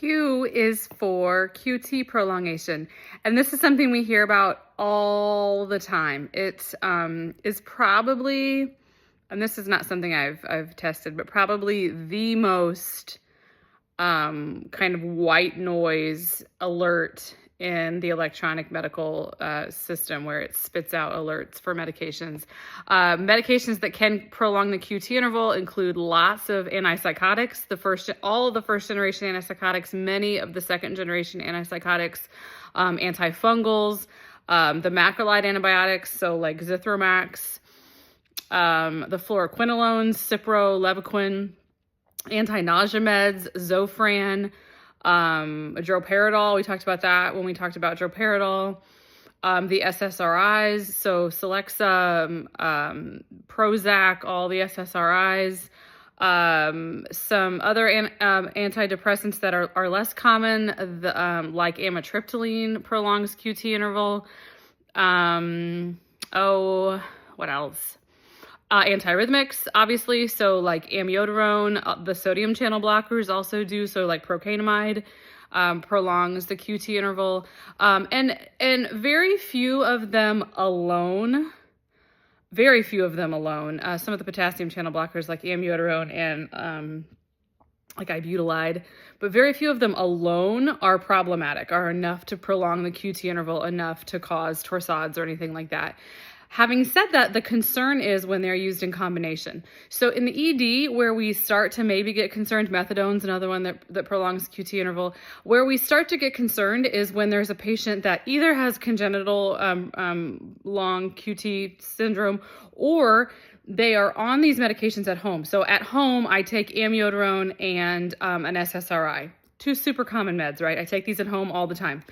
Q is for QT prolongation, and this is something we hear about all the time. It is probably, and this is not something I've tested, but probably the most kind of white noise alert in the electronic medical system, where it spits out alerts for medications. Medications that can prolong the QT interval include lots of antipsychotics, all of the first generation antipsychotics, many of the second generation antipsychotics, antifungals, the macrolide antibiotics, so like Zithromax, the fluoroquinolones, Cipro, Levaquin, anti-nausea meds, Zofran, droperidol. We talked about that when we talked about droperidol. The SSRIs, so Celexa, Prozac, all the SSRIs. Some other antidepressants that are less common, like amitriptyline prolongs QT interval. What else? Antiarrhythmics, obviously, so like amiodarone, the sodium channel blockers also do, so like procainamide prolongs the QT interval, and very few of them alone. Some of the potassium channel blockers like amiodarone and like ibutylide, but very few of them alone are problematic, are enough to prolong the QT interval, enough to cause torsades or anything like that. Having said that, the concern is when they're used in combination. So in the ED, where we start to maybe get concerned, methadone's another one that prolongs QT interval. Where we start to get concerned is when there's a patient that either has congenital long QT syndrome, or they are on these medications at home. So at home, I take amiodarone and an SSRI, two super common meds, right? I take these at home all the time,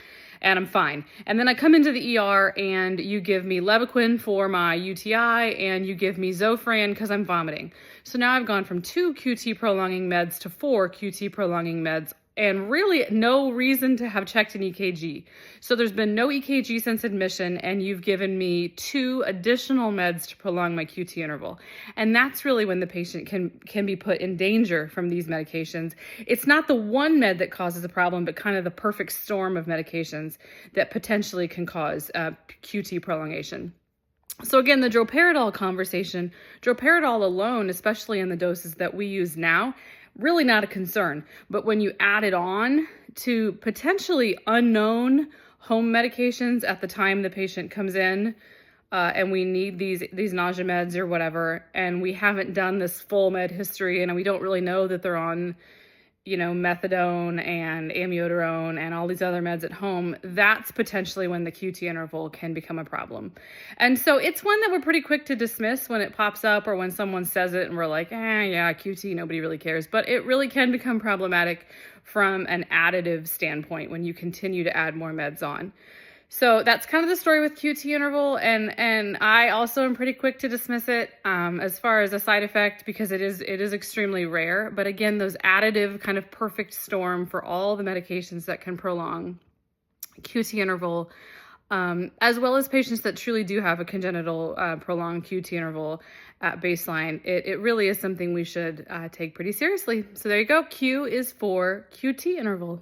and I'm fine. And then I come into the ER and you give me Levaquin for my UTI and you give me Zofran because I'm vomiting. So now I've gone from 2 QT prolonging meds to 4 QT prolonging meds, and really no reason to have checked an EKG. So there's been no EKG since admission, and you've given me 2 additional meds to prolong my QT interval. And that's really when the patient can be put in danger from these medications. It's not the one med that causes a problem, but kind of the perfect storm of medications that potentially can cause QT prolongation. So again, the droperidol conversation, droperidol alone, especially in the doses that we use now, really not a concern. But when you add it on to potentially unknown home medications at the time the patient comes in, and we need these nausea meds or whatever, and we haven't done this full med history, and we don't really know that they're on, methadone and amiodarone and all these other meds at home, that's potentially when the QT interval can become a problem. And so it's one that we're pretty quick to dismiss when it pops up, or when someone says it and we're like, yeah, QT, nobody really cares. But it really can become problematic from an additive standpoint when you continue to add more meds on. So that's kind of the story with QT interval, and I also am pretty quick to dismiss it as far as a side effect, because it is extremely rare. But again, those additive kind of perfect storm for all the medications that can prolong QT interval, as well as patients that truly do have a congenital prolonged QT interval at baseline, it really is something we should take pretty seriously. So there you go. Q is for QT interval.